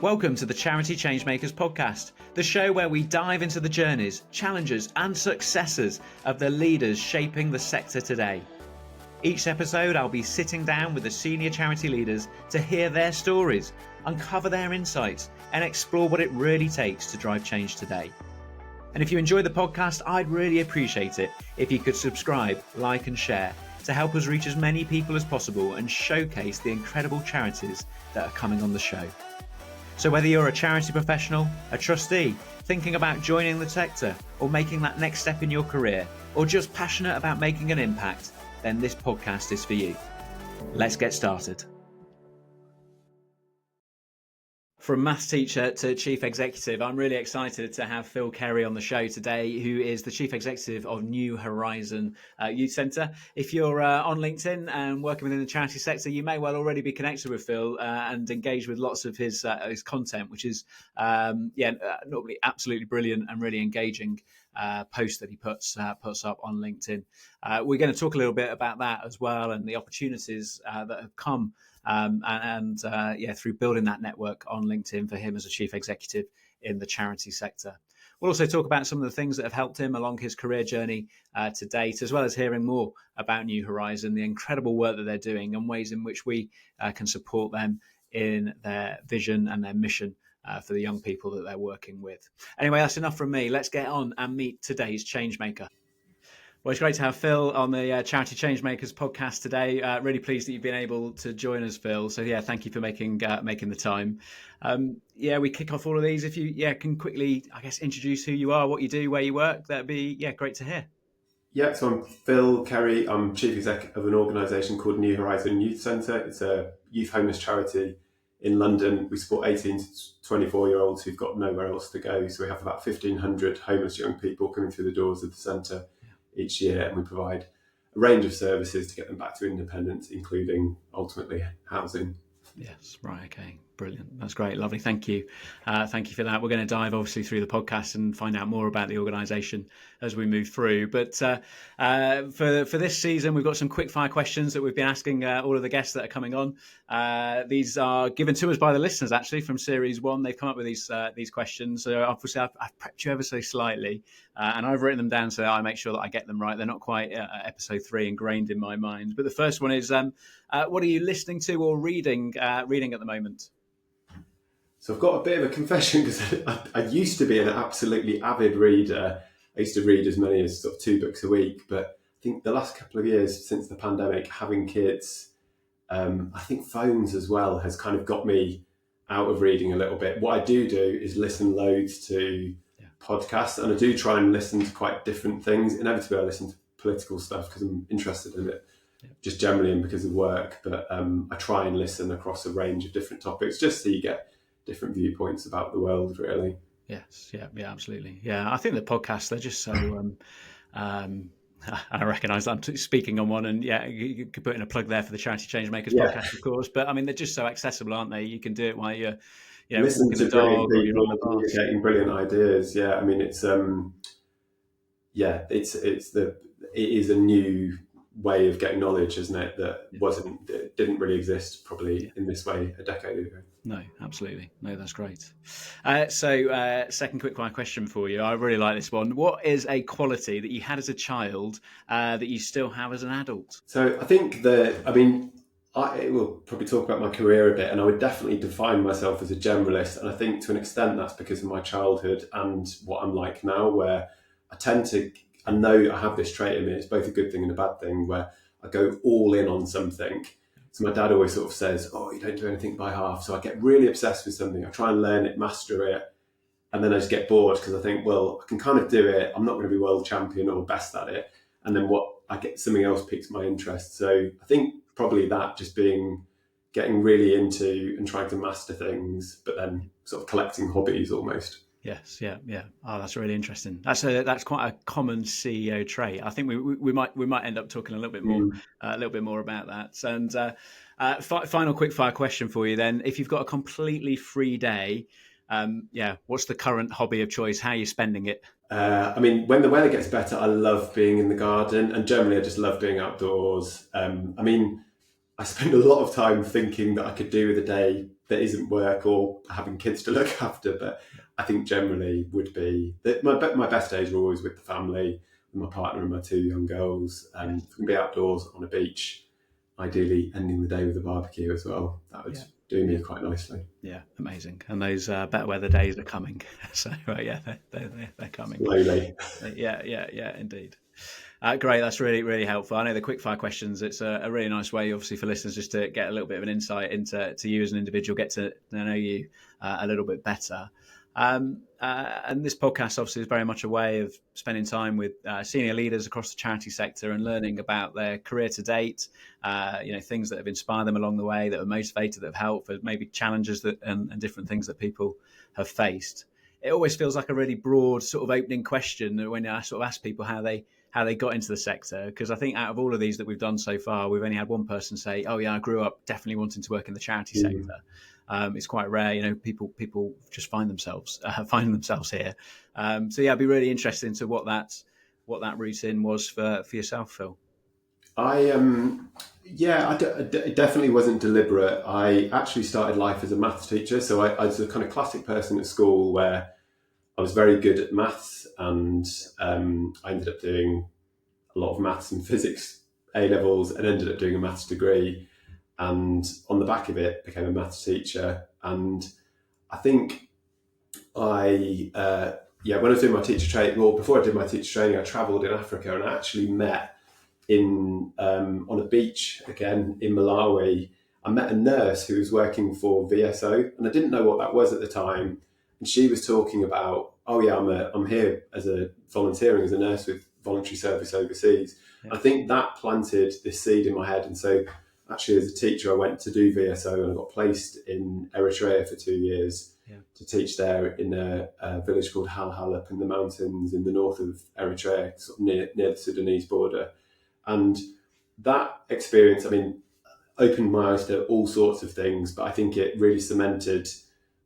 Welcome to the Charity Changemakers podcast, the show where we dive into the journeys, challenges and successes of the leaders shaping the sector today. Each episode I'll be sitting down with the senior charity leaders to hear their stories, uncover their insights and explore what it really takes to drive change today. And if you enjoy the podcast, I'd really appreciate it if you could subscribe, like and share to help us reach as many people as possible and showcase the incredible charities that are coming on the show. So whether you're a charity professional, a trustee, thinking about joining the sector or making that next step in your career, or just passionate about making an impact, then this podcast is for you. Let's get started. From maths teacher to chief executive, I'm really excited to have Phil Kerry on the show today, who is the chief executive of New Horizon Youth Centre. If you're on LinkedIn and working within the charity sector, you may well already be connected with Phil and engaged with lots of his content, which is normally absolutely brilliant and really engaging posts that he puts up on LinkedIn. We're going to talk a little bit about that as well and the opportunities that have come through building that network on LinkedIn for him as a chief executive in the charity sector. We'll also talk about some of the things that have helped him along his career journey to date, as well as hearing more about New Horizon, the incredible work that they're doing and ways in which we can support them in their vision and their mission for the young people that they're working with. Anyway, that's enough from me. Let's get on and meet today's changemaker. Well, it's great to have Phil on the Charity Changemakers podcast today. Really pleased that you've been able to join us, Phil. So, thank you for making the time. We kick off all of these. If you can quickly, introduce who you are, what you do, where you work, that'd be great to hear. Yeah, so I'm Phil Kerry. I'm chief exec of an organisation called New Horizon Youth Centre. It's a youth homeless charity in London. We support 18 to 24-year-olds who've got nowhere else to go. So we have about 1,500 homeless young people coming through the doors of the centre each year, and we provide a range of services to get them back to independence, including ultimately housing. Yes, right, okay, brilliant. That's great, lovely. Thank you for that. We're going to dive obviously through the podcast and find out more about the organisation as we move through. But for this season, we've got some quick fire questions that we've been asking all of the guests that are coming on. These are given to us by the listeners actually from Series 1. They've come up with these questions. So obviously I've prepped you ever so slightly and I've written them down so that I make sure that I get them right. They're not quite episode 3 ingrained in my mind. But the first one is, what are you listening to or reading at the moment? So I've got a bit of a confession because I used to be an absolutely avid reader. I used to read as many as sort of 2 books a week, but I think the last couple of years since the pandemic, having kids, I think phones as well has kind of got me out of reading a little bit. What I do is listen loads to podcasts, and I do try and listen to quite different things. Inevitably I listen to political stuff because I'm interested in it just generally and because of work, but I try and listen across a range of different topics just so you get different viewpoints about the world, really. Yes, yeah, absolutely. Yeah, I think the podcasts, they're just so, I recognise that I'm speaking on one, and you could put in a plug there for the Charity Changemakers podcast, of course, but I mean, they're just so accessible, aren't they? You can do it while you're listen to walking the dog or you're on the bus. Communicating brilliant ideas. Yeah, I mean, it is a new way of getting knowledge, isn't it? That didn't really exist probably in this way a decade ago. No, absolutely. No, that's great. Second quick fire question for you. I really like this one. What is a quality that you had as a child that you still have as an adult? So I think I will probably talk about my career a bit, and I would definitely define myself as a generalist. And I think to an extent that's because of my childhood and what I'm like now, where I know I have this trait in me. It's both a good thing and a bad thing, where I go all in on something. So my dad always sort of says, "Oh, you don't do anything by half." So I get really obsessed with something. I try and learn it, master it, and then I just get bored because I think, well, I can kind of do it. I'm not going to be world champion or best at it. And then something else piques my interest. So I think probably that just getting really into and trying to master things, but then sort of collecting hobbies almost. Yes, yeah. Oh, that's really interesting. That's quite a common CEO trait. I think we might end up talking a little bit more about that. And final quick fire question for you then: if you've got a completely free day, what's the current hobby of choice? How are you spending it? When the weather gets better, I love being in the garden, and generally I just love being outdoors. I spend a lot of time thinking that I could do with a day that isn't work or having kids to look after. But I think generally would be that my best days are always with the family, with my partner and my two young girls, and Yes. can be outdoors on a beach, ideally ending the day with a barbecue as well. That would Yeah. do me Yeah. quite nicely. Yeah, amazing. And those better weather days are coming. So yeah, they're coming. Slowly. Yeah, indeed. Great, that's really, really helpful. I know the quickfire questions, it's a really nice way, obviously, for listeners just to get a little bit of an insight into you as an individual, get to know you a little bit better. And this podcast, obviously, is very much a way of spending time with senior leaders across the charity sector and learning about their career to date, things that have inspired them along the way, that have motivated, that have helped, but maybe challenges that and different things that people have faced. It always feels like a really broad sort of opening question when I sort of ask people how they got into the sector, because I think out of all of these that we've done so far, we've only had one person say, "Oh yeah, I grew up definitely wanting to work in the charity sector." It's quite rare, people just find themselves here. So yeah, I'd be really interested into what that route in was for yourself, Phil. It definitely wasn't deliberate. I actually started life as a maths teacher, so I was a kind of classic person at school where I was very good at maths, and I ended up doing a lot of maths and physics A levels, and ended up doing a maths degree. And on the back of it, became a maths teacher. And I think when I was doing my teacher training, well, before I did my teacher training, I travelled in Africa, and I actually met on a beach again in Malawi. I met a nurse who was working for VSO, and I didn't know what that was at the time. And she was talking about, oh yeah, I'm here as a volunteering as a nurse with voluntary service overseas. Yeah. I think that planted this seed in my head, and so actually as a teacher, I went to do VSO, and I got placed in Eritrea for 2 years to teach there in a village called Hal up in the mountains in the north of Eritrea, sort of near the Sudanese border. And that experience, opened my eyes to all sorts of things, but I think it really cemented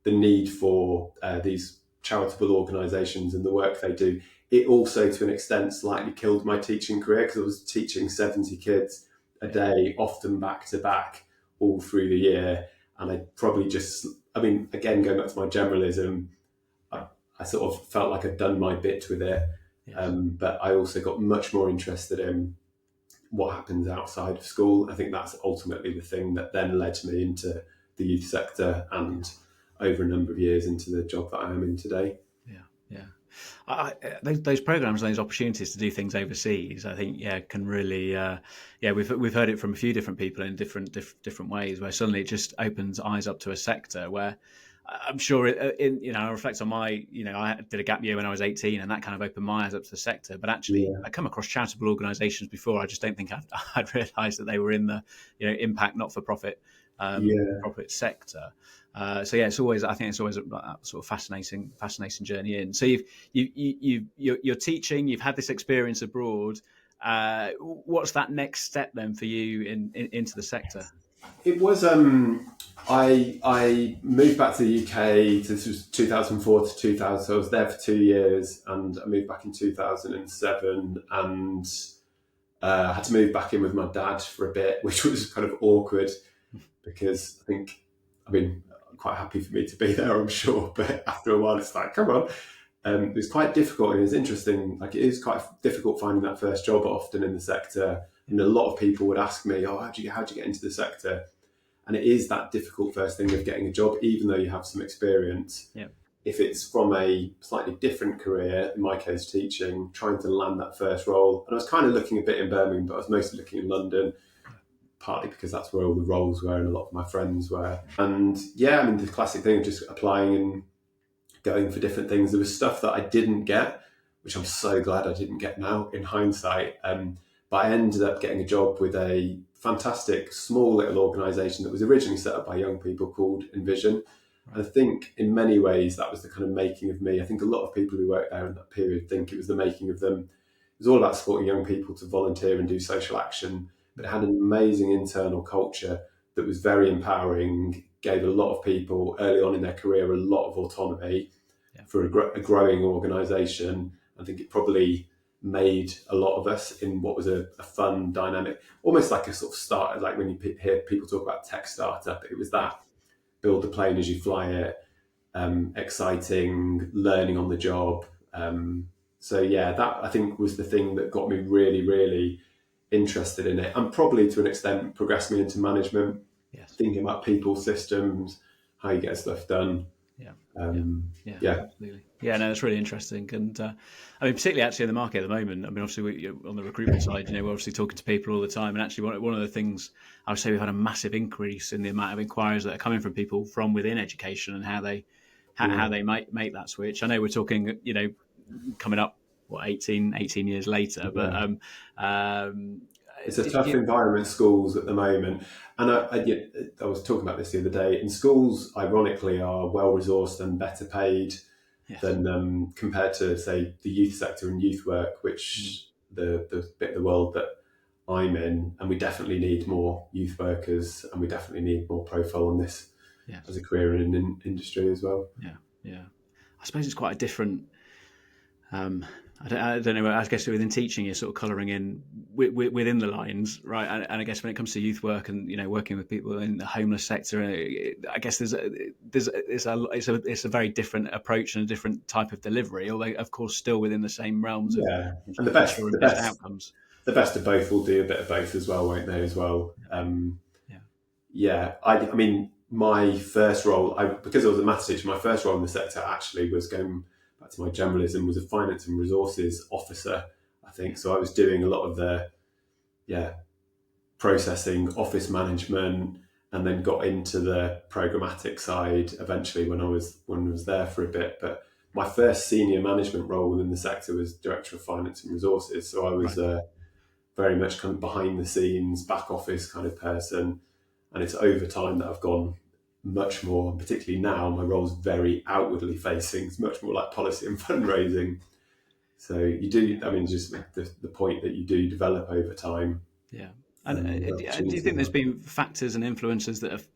the need for these charitable organisations and the work they do. It also, to an extent, slightly killed my teaching career, because I was teaching 70 kids a day, often back to back, all through the year. And I probably again, going back to my generalism, I sort of felt like I'd done my bit with it. Yes. But I also got much more interested in what happens outside of school. I think that's ultimately the thing that then led me into the youth sector, and over a number of years into the job that I am in today. Those programs, those opportunities to do things overseas, I think, can really, we've heard it from a few different people in different ways, where suddenly it just opens eyes up to a sector where I'm sure I reflect on I did a gap year when I was 18, and that kind of opened my eyes up to the sector. But actually, I come across charitable organisations before. I just don't think I'd realised that they were in the impact not-for-profit profit sector. So yeah, I think it's always a sort of fascinating journey in. So you're teaching, you've had this experience abroad. What's that next step then for you into the sector? It was I moved back to the UK. This was 2004 to 2000. So I was there for 2 years, and I moved back in 2007, and had to move back in with my dad for a bit, which was kind of awkward, because quite happy for me to be there, I'm sure, but after a while it's like, come on. It was quite difficult, and it's interesting. Like, it is quite difficult finding that first job often in the sector. And a lot of people would ask me, "Oh, how'd you get into the sector?" And it is that difficult first thing of getting a job, even though you have some experience. Yeah. If it's from a slightly different career, in my case teaching, trying to land that first role. And I was kind of looking a bit in Birmingham, but I was mostly looking in London, partly because that's where all the roles were and a lot of my friends were. And the classic thing of just applying and going for different things. There was stuff that I didn't get, which I'm so glad I didn't get now in hindsight. But I ended up getting a job with a fantastic small little organisation that was originally set up by young people called Envision. And I think in many ways that was the kind of making of me. I think a lot of people who worked there in that period think it was the making of them. It was all about supporting young people to volunteer and do social action, but it had an amazing internal culture that was very empowering, gave a lot of people early on in their career a lot of autonomy for a growing organisation. I think it probably made a lot of us in what was a fun, dynamic, almost like a sort of start, like when you hear people talk about tech startup, it was that build the plane as you fly it, exciting, learning on the job. So yeah, that I think was the thing that got me really, really interested in it, and probably to an extent progressed me into management, thinking about people, systems, how you get stuff done. Absolutely. Yeah, no, it's really interesting. And I mean, particularly actually in the market at the moment, I mean, obviously on the recruitment side, we're obviously talking to people all the time. And actually one of the things I would say, we've had a massive increase in the amount of inquiries that are coming from people from within education and how they might make that switch. I know we're talking, coming up, 18 years later, but it's a tough environment, schools at the moment. And I was talking about this the other day. In schools, ironically, are well resourced and better paid than compared to, say, the youth sector and youth work, which the bit of the world that I'm in. And we definitely need more youth workers, and we definitely need more profile on this as a career in industry as well. Yeah. I suppose it's quite a different. I don't know. I guess within teaching, you're sort of colouring in within the lines, right? And I guess when it comes to youth work and working with people in the homeless sector, I guess it's a very different approach and a different type of delivery. Although, of course, still within the same realms of and the best outcomes. The best of both will do a bit of both as well, won't they? As well. I mean, my first role, because I was a maths teacher, my first role in the sector actually was going back to my generalism, was a finance and resources officer, I think. So I was doing a lot of the processing, office management, and then got into the programmatic side eventually when I was there for a bit. But my first senior management role within the sector was director of finance and resources. So I was very much kind of behind the scenes, back office kind of person. And it's over time that I've gone much more, particularly now, my role's very outwardly facing. It's much more like policy and fundraising. So you do, I mean, just the point that you do develop over time. Yeah. And do you think there's been factors and influences that have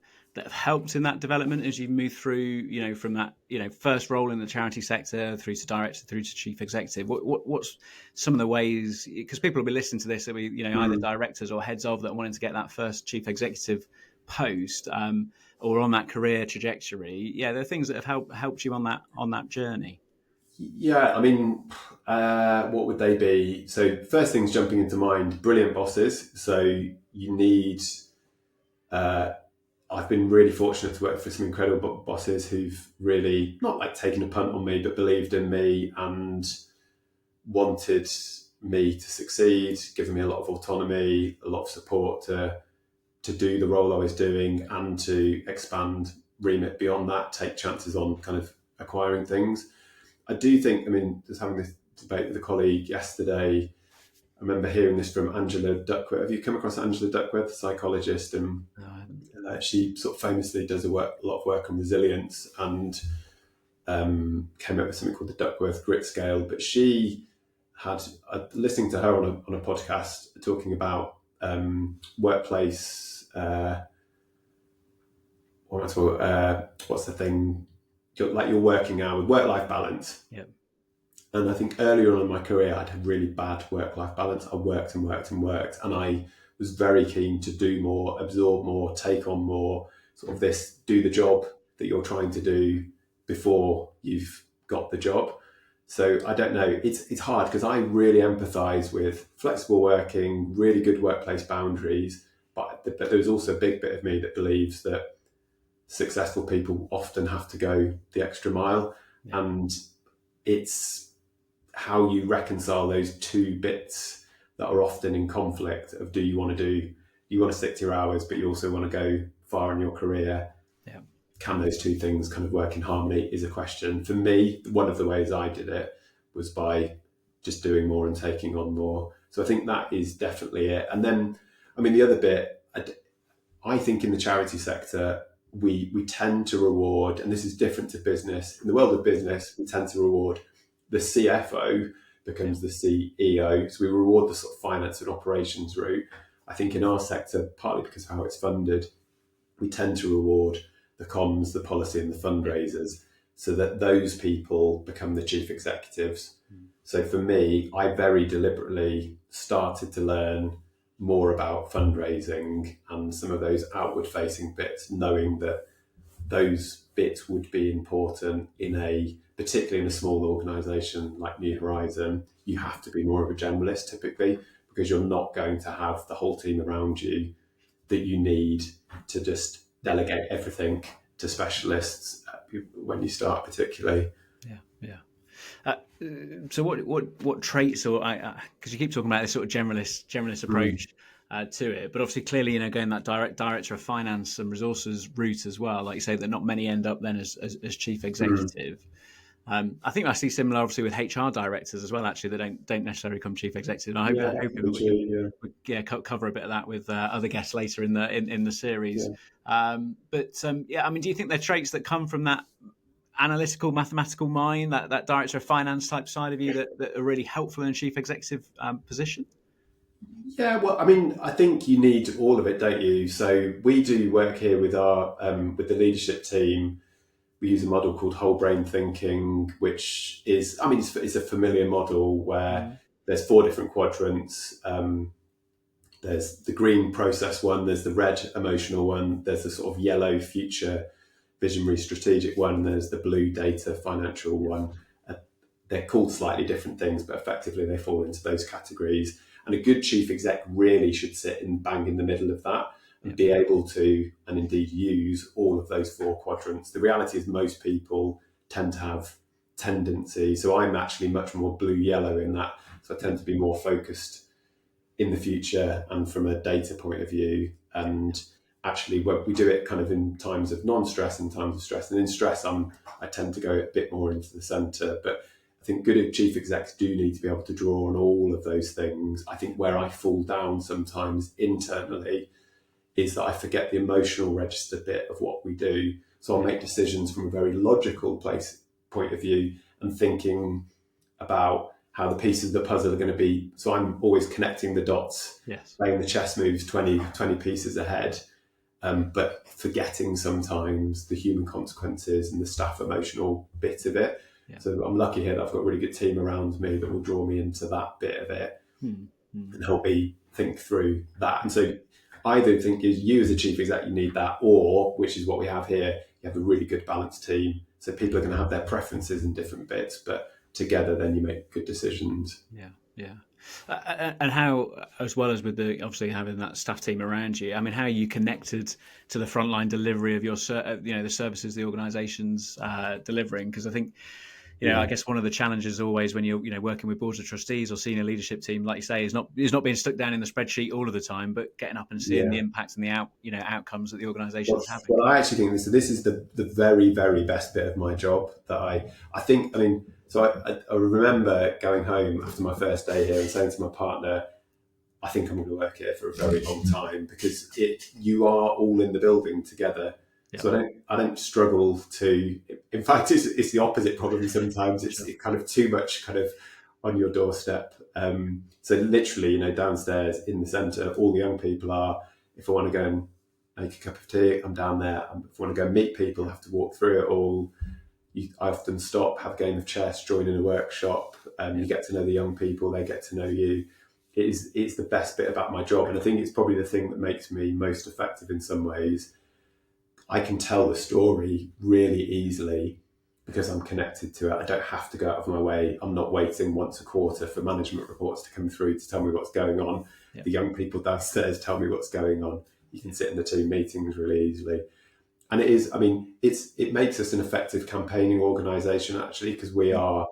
helped in that development as you move through, from that, first role in the charity sector through to director, through to chief executive? What's some of the ways, because people will be listening to this, that we, either directors or heads of that are wanting to get that first chief executive post, or on that career trajectory. Yeah, there are things that have helped you on that journey. Yeah, I mean, what would they be? So first things jumping into mind, brilliant bosses. So you need, I've been really fortunate to work for some incredible bosses who've really not like taken a punt on me, but believed in me and wanted me to succeed, given me a lot of autonomy, a lot of support to do the role I was doing and to expand remit beyond that, take chances on kind of acquiring things. I do think, I mean, just having this debate with a colleague yesterday, I remember hearing this from Angela Duckworth. Have you come across Angela Duckworth, a psychologist? And she sort of famously does a lot of work on resilience and came up with something called the Duckworth Grit Scale. But she had, listening to her on a podcast talking about workplace, what's the thing? Your working hours, work-life balance. Yep. And I think earlier on in my career, I'd had really bad work-life balance. I worked and worked and worked, and I was very keen to do more, absorb more, take on more, sort of this, do the job that you're trying to do before you've got the job. So I don't know, it's hard because I really empathise with flexible working, really good workplace boundaries, but there's also a big bit of me that believes that successful people often have to go the extra mile. Yeah. And it's how you reconcile those two bits that are often in conflict of, you want to stick to your hours, but you also want to go far in your career. Yeah. Can those two things kind of work in harmony is a question. For me, one of the ways I did it was by just doing more and taking on more. So I think that is definitely it. And then, I mean, the other bit, I think in the charity sector, we tend to reward, and this is different to business. In the world of business, we tend to reward the CFO becomes the CEO. So we reward the sort of finance and operations route. I think in our sector, partly because of how it's funded, we tend to reward the comms, the policy and the fundraisers. so that those people become the chief executives. So for me, I very deliberately started to learn more about fundraising and some of those outward facing bits, knowing that those bits would be important particularly in a small organisation like New Horizon. You have to be more of a generalist typically, because you're not going to have the whole team around you that you need to just delegate everything to specialists when you start, particularly. So what traits, or because you keep talking about this sort of generalist approach to it, but obviously clearly, going that director of finance and resources route as well, like you say, that not many end up then as chief executive. I think I see similar, obviously, with HR directors as well. Actually, they don't necessarily become chief executive. And I hope we can cover a bit of that with other guests later in the series. Yeah. Do you think they're traits that come from that analytical, mathematical mind, that director of finance type side of you that are really helpful in a chief executive position? Yeah, well, I think you need all of it, don't you? So we do work here with with the leadership team. We use a model called whole brain thinking, which is, it's a familiar model where there's 4 different quadrants. There's the green process one, there's the red emotional one, there's the sort of yellow future visionary strategic one, there's the blue data financial one. They're called slightly different things, but effectively they fall into those categories. And a good chief exec really should sit bang in the middle of that and be able to, and indeed use, all of those 4 quadrants. The reality is most people tend to have tendency. So I'm actually much more blue-yellow in that. So I tend to be more focused in the future and from a data point of view. And actually, we do it kind of in times of non-stress and times of stress. And in stress, I tend to go a bit more into the centre. But I think good chief execs do need to be able to draw on all of those things. I think where I fall down sometimes internally is that I forget the emotional register bit of what we do. So I'll make decisions from a very logical point of view and thinking about how the pieces of the puzzle are going to be. So I'm always connecting the dots, playing the chess moves 20 pieces ahead, but forgetting sometimes the human consequences and the staff emotional bit of it. Yeah. So I'm lucky here that I've got a really good team around me that will draw me into that bit of it and help me think through that. And so I either think you as a chief exec, you need that, or, which is what we have here, you have a really good balanced team. So people are going to have their preferences in different bits, but together then you make good decisions. Yeah. And how, as well as with obviously having that staff team around you, how are you connected to the frontline delivery of your, the services the organisation's delivering? Because I think, I guess one of the challenges always when you're, working with boards of trustees or senior leadership team, like you say, is not being stuck down in the spreadsheet all of the time, but getting up and seeing the impact and the outcomes that the organisation is having. Well, I actually think this is the very, very best bit of my job that I think. So I remember going home after my first day here and saying to my partner, I think I'm going to work here for a very long time, because you are all in the building together. Yeah. So I don't struggle to. In fact, it's the opposite probably sometimes. It's kind of too much kind of on your doorstep. So literally, downstairs in the centre, all the young people are. If I want to go and make a cup of tea, I'm down there. If I want to go meet people, I have to walk through it all. I often stop, have a game of chess, join in a workshop. You get to know the young people, they get to know you. It's the best bit about my job, and I think it's probably the thing that makes me most effective in some ways. I can tell the story really easily because I'm connected to it. I don't have to go out of my way. I'm not waiting once a quarter for management reports to come through to tell me what's going on. Yep. The young people downstairs tell me what's going on. You can sit in the team meetings really easily. And it makes us an effective campaigning organisation, actually, because we are,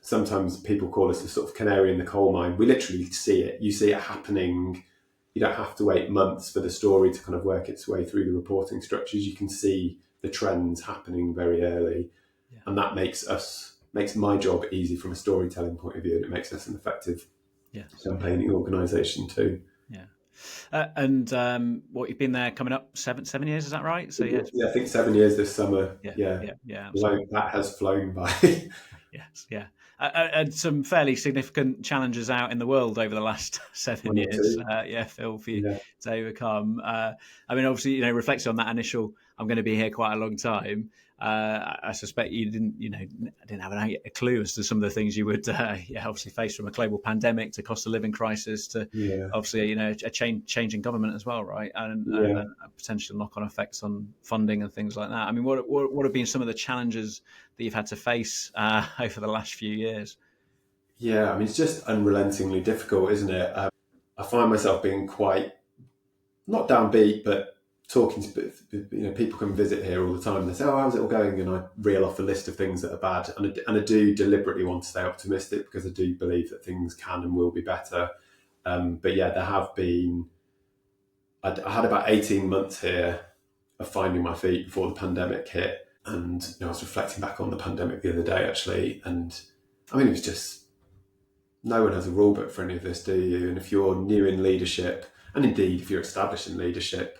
sometimes people call us a sort of canary in the coal mine. We literally see it. You see it happening. You don't have to wait months for the story to kind of work its way through the reporting structures. You can see the trends happening very early. Yeah. And that makes my job easy from a storytelling point of view, and it makes us an effective campaigning organisation too. And what, you've been there coming up 7 years, is that right? So yeah, I think 7 years this summer. Yeah. So that has flown by. Yes, yeah. and some fairly significant challenges out in the world over the last 7 One or years. two. Phil, for you Yeah. to overcome. I mean, obviously, reflecting on that initial, I'm going to be here quite a long time. I suspect you didn't have a clue as to some of the things you would, obviously face, from a global pandemic to cost of living crisis to Yeah. obviously, a change in government as well, right? And Yeah. potential knock-on effects on funding and things like that. I mean, what have been some of the challenges that you've had to face over the last few years? Yeah. I mean, it's just unrelentingly difficult, isn't it? I find myself being quite, not downbeat, but talking to people come visit here all the time. They say, "Oh, how's it all going?" And I reel off a list of things that are bad, and I do deliberately want to stay optimistic because I do believe that things can and will be better. But yeah, there have been. I had about 18 months here of finding my feet before the pandemic hit, and I was reflecting back on the pandemic the other day actually, and I mean, it was just, no one has a rule book for any of this, do you? And if you're new in leadership, and indeed if you're established in leadership,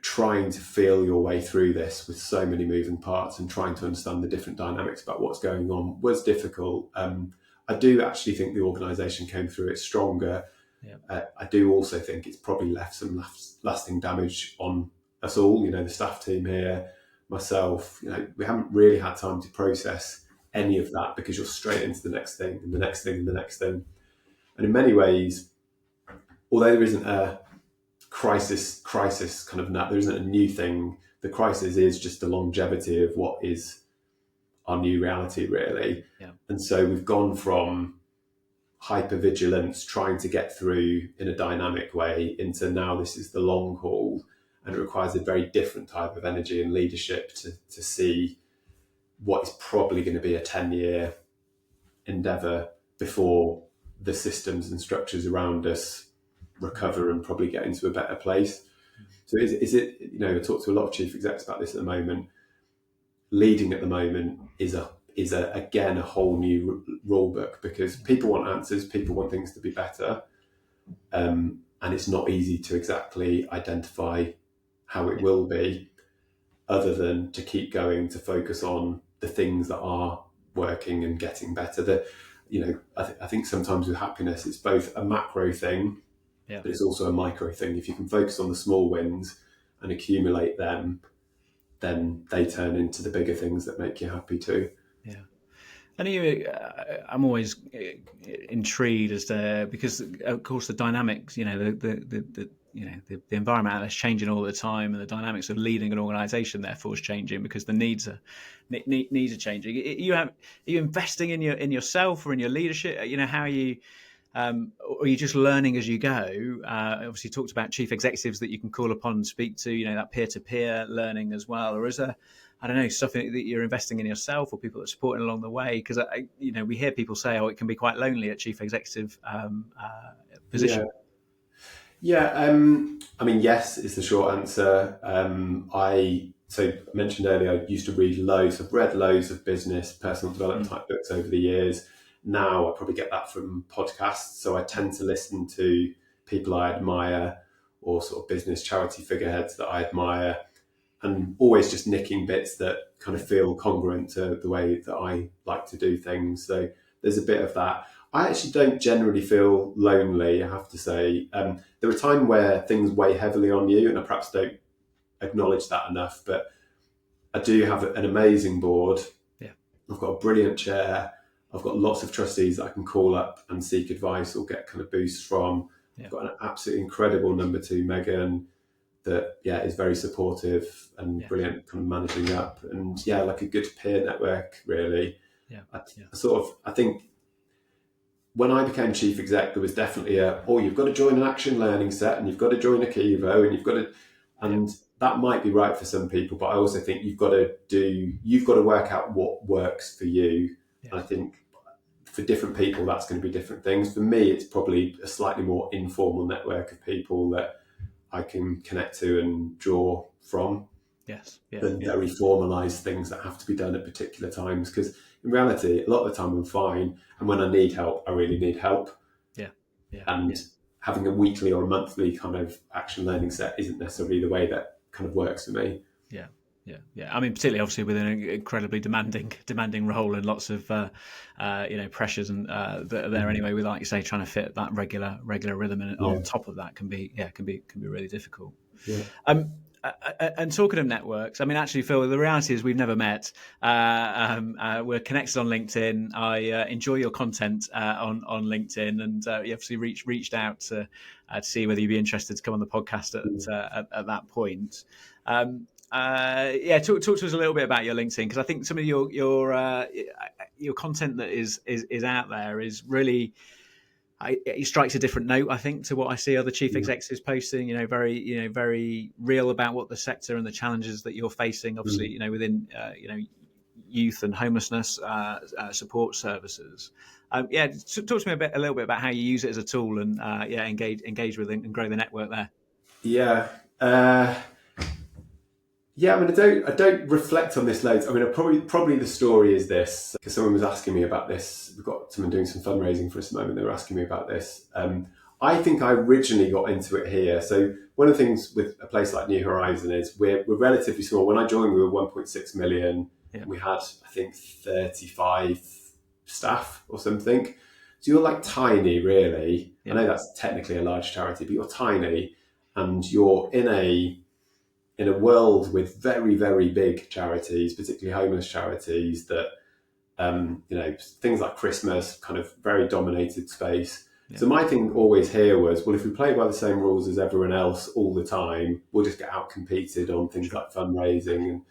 trying to feel your way through this with so many moving parts and trying to understand the different dynamics about what's going on was difficult. I do actually think the organisation came through it stronger. Yeah. I do also think it's probably left some lasting damage on us all, the staff team here, myself. We haven't really had time to process any of that because you're straight into the next thing and the next thing and the next thing. And in many ways, although there isn't a crisis kind of there isn't a new thing, the crisis is just the longevity of what is our new reality, really. Yeah. And so we've gone from hypervigilance, trying to get through in a dynamic way, into now this is the long haul, and it requires a very different type of energy and leadership to see what is probably going to be a 10-year endeavour before the systems and structures around us recover and probably get into a better place. So is it, I talk to a lot of chief execs about this at the moment. Leading at the moment is again a whole new rule book, because people want answers, people want things to be better, and it's not easy to exactly identify how it will be, other than to keep going, to focus on the things that are working and getting better. I think sometimes with happiness, it's both a macro thing, but it's also a micro thing. If you can focus on the small wins and accumulate them, then they turn into the bigger things that make you happy too. Yeah. And I'm always intrigued as to, because of course the dynamics, the environment is changing all the time, and the dynamics of leading an organisation therefore is changing because the needs are changing. Are you investing in yourself or in your leadership? How are you? Or are you just learning as you go? Obviously, you talked about chief executives that you can call upon and speak to, that peer-to-peer learning as well. Or is there, I don't know, something that you're investing in yourself, or people that are supporting along the way? Because, we hear people say, it can be quite lonely at chief executive position. Yeah. I mean, yes, is the short answer. I mentioned earlier, I used to read loads. I've read loads of business, personal development type books over the years. Now I probably get that from podcasts. So I tend to listen to people I admire, or sort of business charity figureheads that I admire, and always just nicking bits that kind of feel congruent to the way that I like to do things. So there's a bit of that. I actually don't generally feel lonely, I have to say. There are times where things weigh heavily on you, and I perhaps don't acknowledge that enough, but I do have an amazing board. Yeah. I've got a brilliant chair. I've got lots of trustees that I can call up and seek advice or get kind of boosts from. Yeah. I've got an absolutely incredible number two, Megan, that is very supportive and brilliant, kind of managing up, and like a good peer network, really. I think when I became chief exec, there was definitely you've got to join an action learning set, and you've got to join a Kivo, and that might be right for some people, but I also think you've got to work out what works for you. And I think for different people, that's going to be different things. For me, it's probably a slightly more informal network of people that I can connect to and draw from. Than very formalised things that have to be done at particular times. Because in reality, a lot of the time I'm fine, and when I need help, I really need help. Having a weekly or a monthly kind of action learning set isn't necessarily the way that kind of works for me. Yeah. I mean, particularly obviously with an incredibly demanding role and lots of pressures and that are there anyway. With, like you say, trying to fit that regular rhythm, and on top of that can be really difficult. Yeah. And talking of networks, I mean, actually, Phil, the reality is we've never met. We're connected on LinkedIn. I enjoy your content on LinkedIn, and you obviously reached out to see whether you'd be interested to come on the podcast at that point. Talk to us a little bit about your LinkedIn, because I think some of your content that is out there is really. It strikes a different note, I think, to what I see other chief executives posting. Very real about what the sector and the challenges that you're facing. Obviously, within youth and homelessness support services. Talk to me a little bit about how you use it as a tool and engage with and grow the network there. Yeah. I mean, I don't reflect on this loads. I mean, probably the story is this, because someone was asking me about this. We've got someone doing some fundraising for us at the moment. They were asking me about this. I think I originally got into it here. So one of the things with a place like New Horizon is we're relatively small. When I joined, we were 1.6 million. Yeah. We had, I think, 35 staff or something. So you're like tiny, really. Yeah. I know that's technically a large charity, but you're tiny, and you're in a world with very, very big charities, particularly homeless charities, that, things like Christmas, kind of very dominated space. Yeah. So my thing always here was, well, if we play by the same rules as everyone else all the time, we'll just get out-competed on things like fundraising. And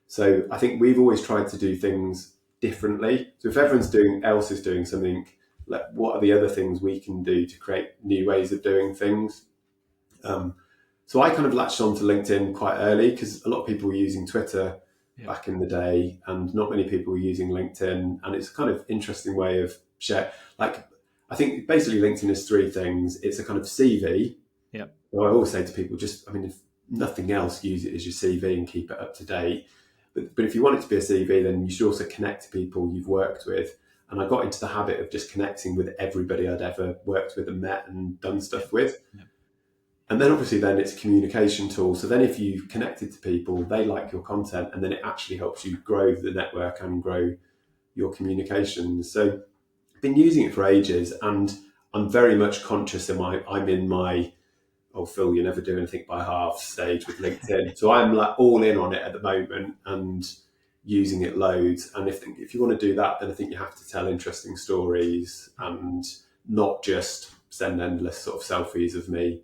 so I think we've always tried to do things differently. So if everyone else is doing something, like, what are the other things we can do to create new ways of doing things? So I kind of latched on to LinkedIn quite early, because a lot of people were using Twitter back in the day, and not many people were using LinkedIn. And it's a kind of interesting way of share. Like, I think basically LinkedIn is three things. It's a kind of CV. Yeah. So I always say to people, if nothing else, use it as your CV and keep it up to date. But if you want it to be a CV, then you should also connect to people you've worked with. And I got into the habit of just connecting with everybody I'd ever worked with and met and done stuff with. Yeah. And then obviously it's a communication tool. So then if you've connected to people, they like your content, and then it actually helps you grow the network and grow your communications. So I've been using it for ages, and I'm very much conscious that I'm in my, oh, Phil, you never do anything by half stage with LinkedIn. So I'm like all in on it at the moment and using it loads. And if you want to do that, then I think you have to tell interesting stories and not just send endless sort of selfies of me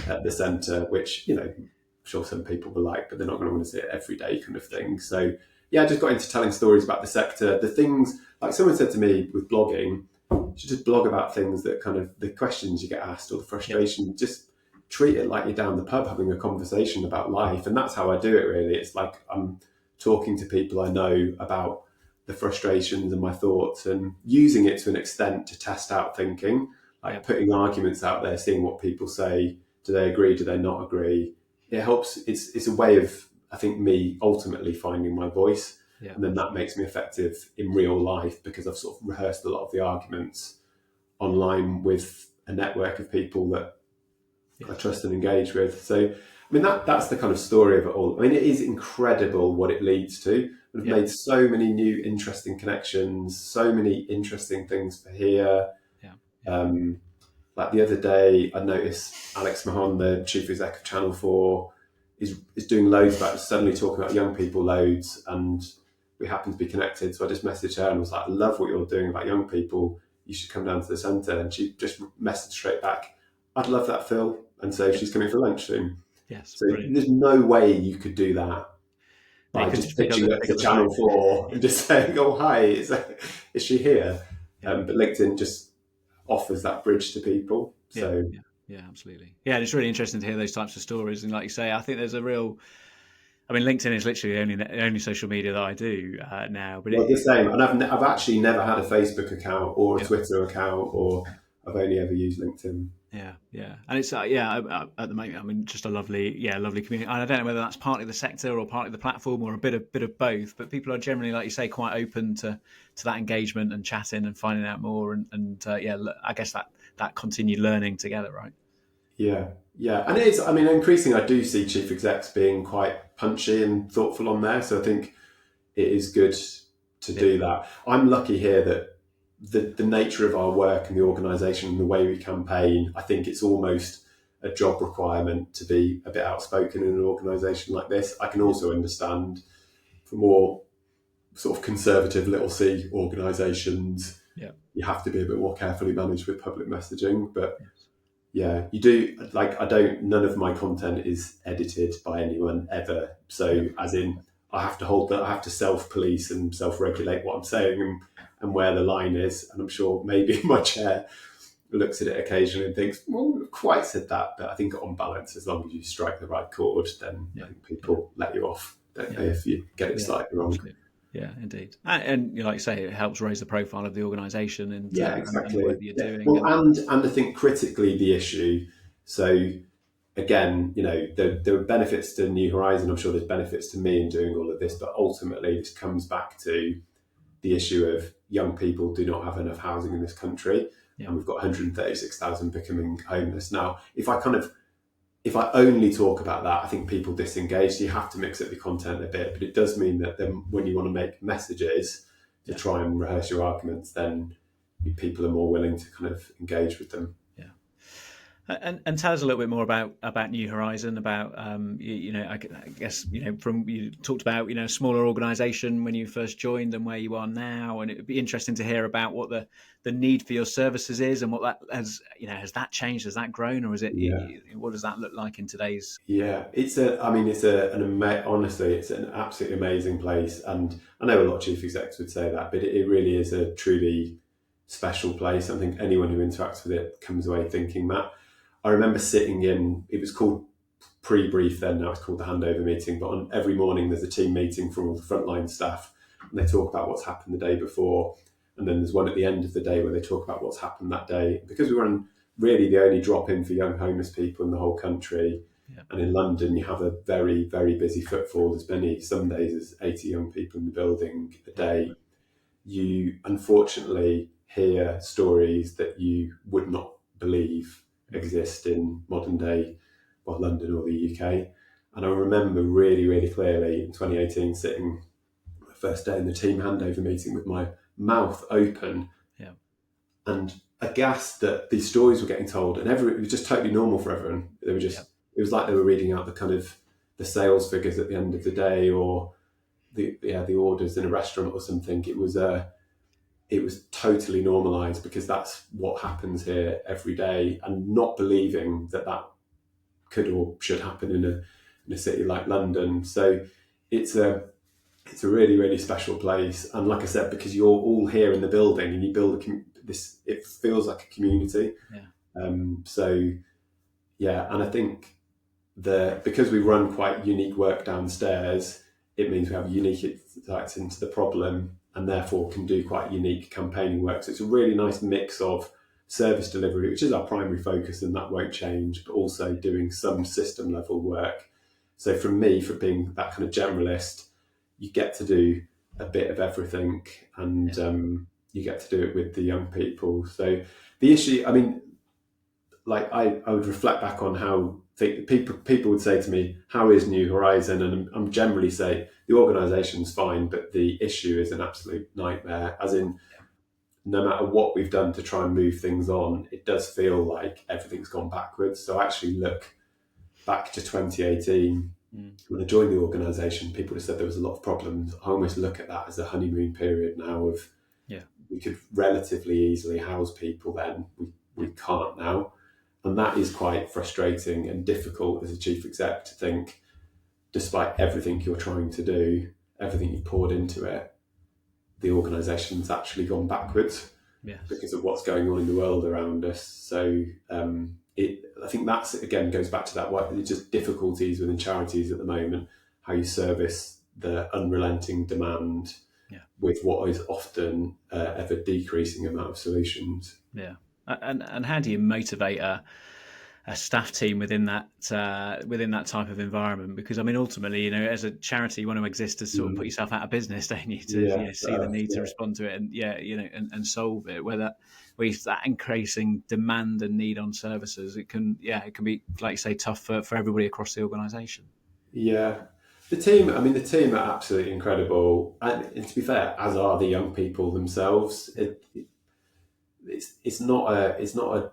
at the centre, which, I'm sure some people will like, but they're not going to want to see it every day kind of thing. So I just got into telling stories about the sector. The things, like someone said to me with blogging, you should just blog about things that kind of, the questions you get asked or the frustration, just treat it like you're down the pub having a conversation about life. And that's how I do it, really. It's like I'm talking to people I know about the frustrations and my thoughts, and using it to an extent to test out thinking, like putting arguments out there, seeing what people say. Do they agree? Do they not agree? It helps. It's a way of, I think, me ultimately finding my voice. Yeah. And then that makes me effective in real life, because I've sort of rehearsed a lot of the arguments online with a network of people that I trust and engage with. So, I mean, that's the kind of story of it all. I mean, it is incredible what it leads to. We've made so many new interesting connections, so many interesting things for here. Like the other day, I noticed Alex Mahon, the chief exec of Channel 4, is doing loads about, suddenly talking about young people loads, and we happen to be connected. So I just messaged her and was like, I love what you're doing about young people. You should come down to the centre. And she just messaged straight back, I'd love that, Phil. And so she's coming for lunch soon. Yes. So there's no way you could do that by just pitching up to Channel 4 and just saying, oh, hi, is she here? But LinkedIn just offers that bridge to people. So yeah, absolutely. Yeah, and it's really interesting to hear those types of stories. And like you say, I think there's a real, I mean, LinkedIn is literally the only social media that I do now. But the same. And I've actually never had a Facebook account or a Twitter account, or I've only ever used LinkedIn. Yeah, and it's at the moment, I mean, just a lovely community. And I don't know whether that's partly the sector or partly the platform or a bit of both. But people are generally, like you say, quite open to that engagement and chatting and finding out more. And I guess that continued learning together, right? Yeah, and it is. I mean, increasingly, I do see chief execs being quite punchy and thoughtful on there. So I think it is good to do that. I'm lucky here that the nature of our work and the organisation and the way we campaign, I think it's almost a job requirement to be a bit outspoken in an organisation like this. I can also understand for more sort of conservative little c organisations, you have to be a bit more carefully managed with public messaging. But yeah, you do, like, none of my content is edited by anyone ever. So as in, I have to self-police and self-regulate what I'm saying and where the line is. And I'm sure maybe my chair looks at it occasionally and thinks, well, I've quite said that. But I think on balance, as long as you strike the right chord, then I think people let you off, don't they, if you get it slightly wrong. Absolutely. Yeah, indeed. And like you say, it helps raise the profile of the organisation and exactly. and whatever you're doing. Well, and I think critically the issue. So again, there are benefits to New Horizon. I'm sure there's benefits to me in doing all of this, but ultimately this comes back to the issue of young people do not have enough housing in this country, and we've got 136,000 becoming homeless. Now, if I only talk about that, I think people disengage. So you have to mix up the content a bit, but it does mean that then when you want to make messages to try and rehearse your arguments, then people are more willing to kind of engage with them. And tell us a little bit more about New Horizon, about I guess from you talked about a smaller organisation when you first joined and where you are now, and it would be interesting to hear about what the need for your services is and what that has that changed, has that grown, or is it what does that look like in today's? Honestly, it's an absolutely amazing place, and I know a lot of chief execs would say that, but it really is a truly special place. I think anyone who interacts with it comes away thinking that. I remember sitting in, it was called pre-brief then, now it's called the handover meeting, but on every morning there's a team meeting from all the frontline staff, and they talk about what's happened the day before, and then there's one at the end of the day where they talk about what's happened that day. Because we run really the only drop-in for young homeless people in the whole country, and in London you have a very, very busy footfall. There's some days there's 80 young people in the building a day. You unfortunately hear stories that you would not believe exist in modern day, London or the UK. And I remember really, really clearly in 2018 sitting the first day in the team handover meeting with my mouth open and aghast that these stories were getting told, and it was just totally normal for everyone. They were just it was like they were reading out the kind of the sales figures at the end of the day, or the orders in a restaurant or something. It was totally normalised because that's what happens here every day, and not believing that could or should happen in a city like London. So it's a really, really special place. And like I said, because you're all here in the building and you build it feels like a community. And I think because we run quite unique work downstairs, it means we have unique insights into the problem, and therefore can do quite unique campaigning work. So it's a really nice mix of service delivery, which is our primary focus, and that won't change, but also doing some system level work. So for me, for being that kind of generalist, you get to do a bit of everything, and you get to do it with the young people. So the issue, I mean, like I would reflect back on how people would say to me, how is New Horizon? And I'm generally say the organisation's fine, but the issue is an absolute nightmare. As in, no matter what we've done to try and move things on, it does feel like everything's gone backwards. So I actually look back to 2018, when I joined the organisation, people have said there was a lot of problems. I almost look at that as a honeymoon period now of we could relatively easily house people then. We can't now. And that is quite frustrating and difficult as a chief exec to think, despite everything you're trying to do, everything you've poured into it, the organisation's actually gone backwards because of what's going on in the world around us. So I think that's, again, goes back to that, it's just difficulties within charities at the moment, how you service the unrelenting demand with what is often ever decreasing amount of solutions. And how do you motivate a a staff team within that type of environment? Because I mean, ultimately, as a charity, you want to exist to sort of put yourself out of business, don't you? To Yeah, see the need to respond to it, and and solve it. Where that increasing demand and need on services, it can be, like you say, tough for everybody across the organisation. yeah. The team are absolutely incredible, and to be fair, as are the young people themselves. It's not a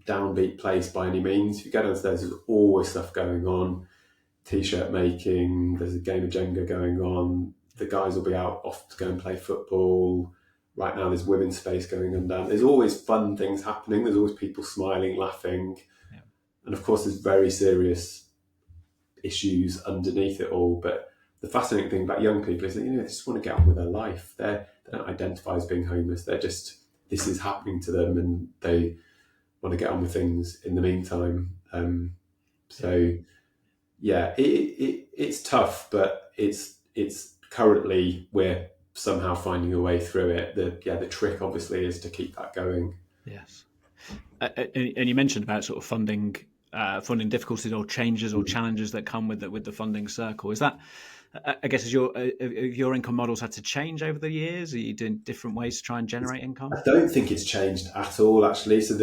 downbeat place by any means. If you go downstairs, there's always stuff going on. T-shirt making. There's a game of Jenga going on. The guys will be out off to go and play football. Right now, there's women's space going on down. There's always fun things happening. There's always people smiling, laughing, and of course, there's very serious issues underneath it all. But the fascinating thing about young people is that they just want to get on with their life. They don't identify as being homeless. They're just, this is happening to them, and they want to get on with things in the meantime. It's tough, but it's currently we're somehow finding a way through it. The trick obviously is to keep that going. Yes, and you mentioned about sort of funding difficulties or changes or challenges that come with the funding circle. Is that, I guess, has your income models had to change over the years? Are you doing different ways to try and generate income? I don't think it's changed at all, actually. So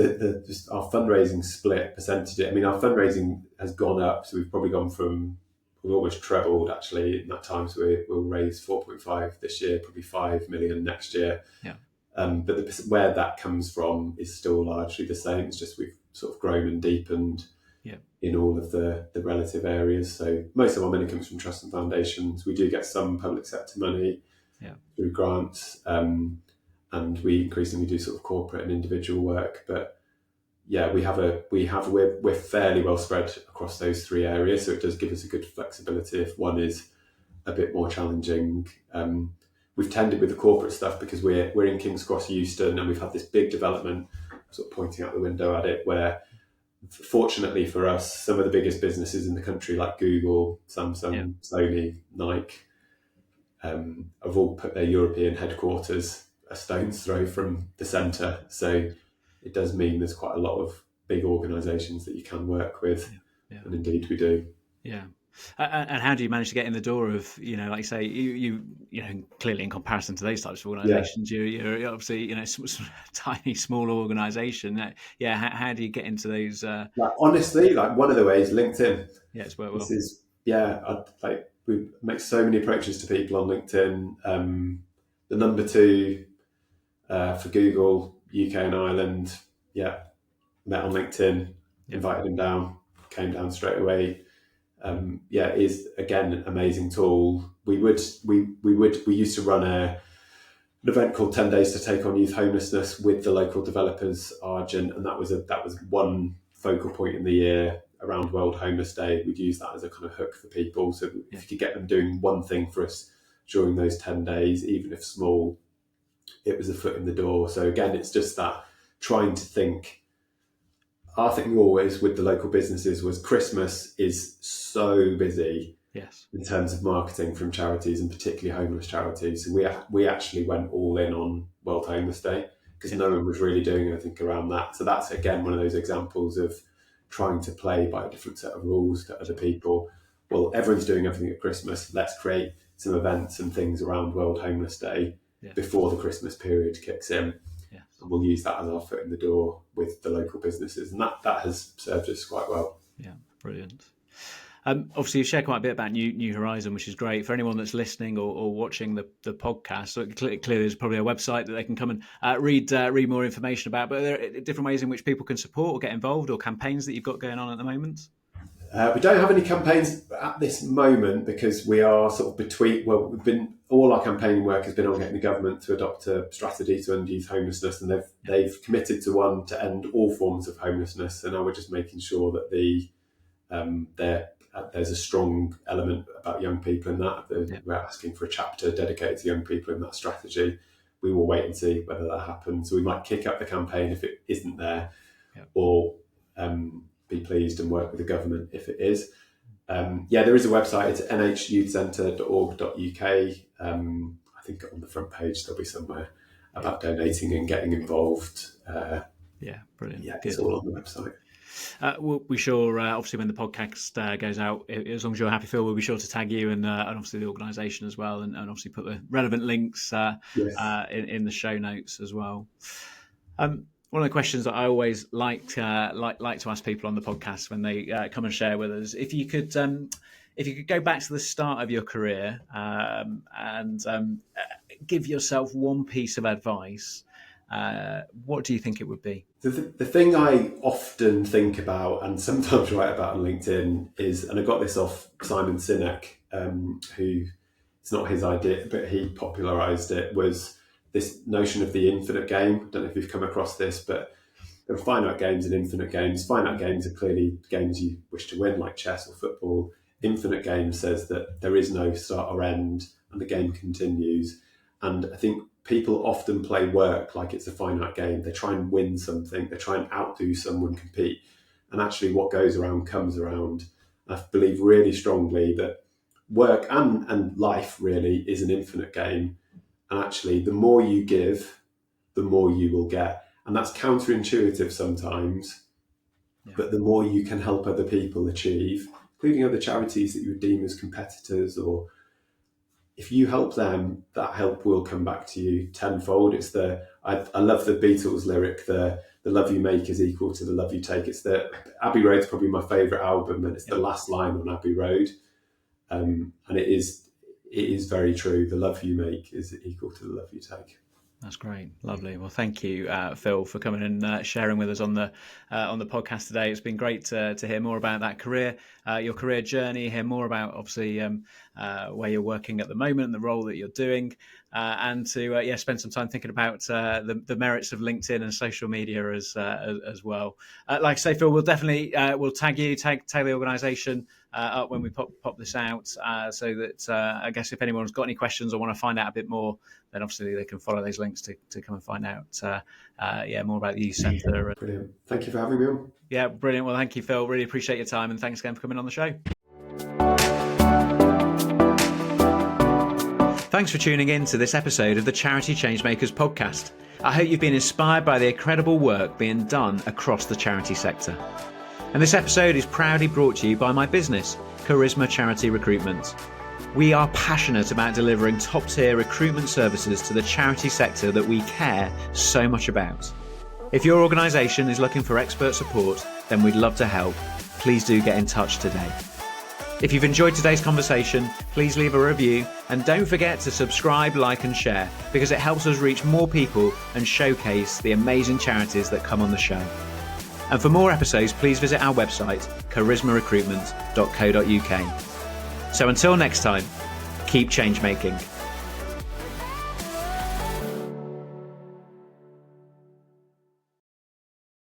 our fundraising split percentage, our fundraising has gone up. So we've probably gone from, we've almost trebled actually in that time. So we'll raise 4.5 this year, probably 5 million next year. Yeah. But where that comes from is still largely the same. It's just we've sort of grown and deepened in all of the relative areas. So most of our money comes from trusts and foundations. We do get some public sector money through grants, and we increasingly do sort of corporate and individual work. But we're fairly well spread across those three areas. So it does give us a good flexibility if one is a bit more challenging. We've tended with the corporate stuff because we're in King's Cross, Euston, and we've had this big development, sort of pointing out the window at it, where fortunately for us, some of the biggest businesses in the country, like Google, Samsung, Sony, Nike, have all put their European headquarters a stone's throw from the centre. So it does mean there's quite a lot of big organisations that you can work with, and indeed we do. Yeah. And how do you manage to get in the door of, like you say, you clearly in comparison to those types of organisations, you're obviously, tiny, small organisation. How do you get into those? Honestly, one of the ways, LinkedIn. Yeah, it's worked well. We make so many approaches to people on LinkedIn. The number 2 for Google, UK and Ireland, met on LinkedIn, invited him down, came down straight away. Is again an amazing tool. We used to run an event called 10 Days to Take on Youth Homelessness with the local developers, Argent, and that was one focal point in the year around World Homeless Day. We'd use that as a kind of hook for people. So if you could get them doing one thing for us during those 10 days, even if small, it was a foot in the door. So again, it's just that trying to think. Our thing always with the local businesses was Christmas is so busy in terms of marketing from charities, and particularly homeless charities. So we actually went all in on World Homeless Day because no one was really doing anything around that. So that's, again, one of those examples of trying to play by a different set of rules to other people. Well, everyone's doing everything at Christmas. Let's create some events and things around World Homeless Day before the Christmas period kicks in. And we'll use that as our foot in the door with the local businesses, and that has served us quite well. Yeah, brilliant. Obviously, you've shared quite a bit about New Horizon, which is great. For anyone that's listening or watching the podcast, so clearly there's probably a website that they can come and read more information about. But are there different ways in which people can support or get involved, or campaigns that you've got going on at the moment? We don't have any campaigns at this moment because we are sort of between. Well, all our campaigning work has been on getting the government to adopt a strategy to end youth homelessness, and they've committed to one to end all forms of homelessness. So now we're just making sure that there's a strong element about young people in that. We're asking for a chapter dedicated to young people in that strategy. We will wait and see whether that happens. So we might kick up the campaign if it isn't there, or be pleased and work with the government if it is. There is a website. It's nhyouthcentre.org.uk. I think on the front page there'll be somewhere about donating and getting involved. Brilliant. It's all on the website. We'll be sure, obviously, when the podcast goes out, as long as you're happy, Phil, we'll be sure to tag you and obviously the organisation as well, and obviously put the relevant links in the show notes as well. One of the questions that I always like to ask people on the podcast when they come and share with us, if you could go back to the start of your career and give yourself one piece of advice, what do you think it would be? The thing I often think about and sometimes write about on LinkedIn is, and I got this off Simon Sinek, who, it's not his idea, but he popularised it, was this notion of the infinite game. I don't know if you've come across this, but there are finite games and infinite games. Finite games are clearly games you wish to win, like chess or football. Infinite game says that there is no start or end and the game continues. And I think people often play work like it's a finite game. They try and win something. They try and outdo someone, compete. And actually what goes around comes around. I believe really strongly that work and life really is an infinite game. And actually the more you give, the more you will get. And that's counterintuitive sometimes, but the more you can help other people achieve, including other charities that you would deem as competitors, or if you help them, that help will come back to you tenfold. It's I love the Beatles lyric, the love you make is equal to the love you take. It's Abbey Road's probably my favourite album, and it's the last line on Abbey Road. And it is very true. The love you make is equal to the love you take. That's great. Lovely. Well, thank you, Phil, for coming and sharing with us on the podcast today. It's been great to hear more about that career, your career journey, hear more about obviously where you're working at the moment and the role that you're doing, and to spend some time thinking about the merits of LinkedIn and social media as well. Like I say, Phil, we'll definitely we'll tag you, tag the organisation up when we pop this out, so that I guess if anyone's got any questions or want to find out a bit more, then obviously they can follow those links to come and find out more about the youth centre. Brilliant. Thank you for having me on. Yeah, brilliant. Well, thank you, Phil. Really appreciate your time, and thanks again for coming on the show. Thanks for tuning in to this episode of the Charity Changemakers podcast. I hope you've been inspired by the incredible work being done across the charity sector. And this episode is proudly brought to you by my business, Charisma Charity Recruitment. We are passionate about delivering top-tier recruitment services to the charity sector that we care so much about. If your organisation is looking for expert support, then we'd love to help. Please do get in touch today. If you've enjoyed today's conversation, please leave a review and don't forget to subscribe, like and share, because it helps us reach more people and showcase the amazing charities that come on the show. And for more episodes, please visit our website, charismarecruitment.co.uk. So until next time, keep change making.